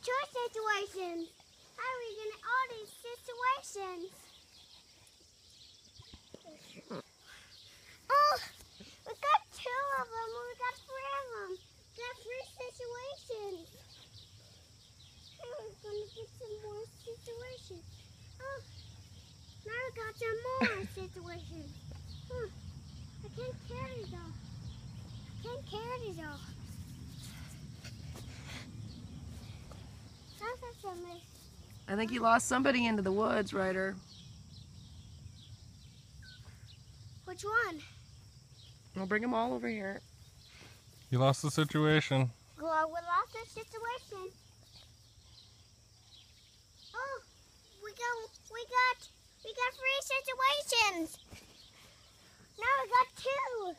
two situations. How are we getting all these situations? Oh, we got two of them. We got three of them. We got three situations. Hey, we're gonna get some more situations. Oh, now we got some more situations. I can't carry these all. I can't carry these all. I think you lost somebody into the woods, Ryder. Which one? I'll bring them all over here. You lost the situation. Well, we lost the situation. Oh, we got three situations. Now we got two.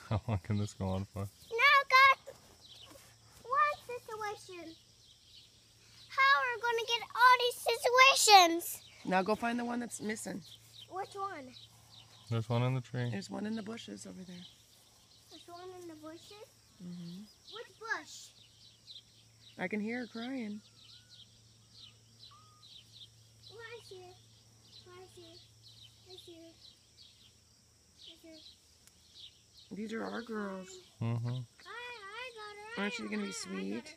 How long can this go on for? Now we got one situation. How are we going to get all these situations? Now go find the one that's missing. Which one? There's one in the tree. There's one in the bushes over there. There's one in the bushes? Mm-hmm. Which bush? I can hear her crying. Oh, I see it. Oh, I see it. I see it. I see it. These are our girls. Mm-hmm. I got her. Aren't you going to be sweet?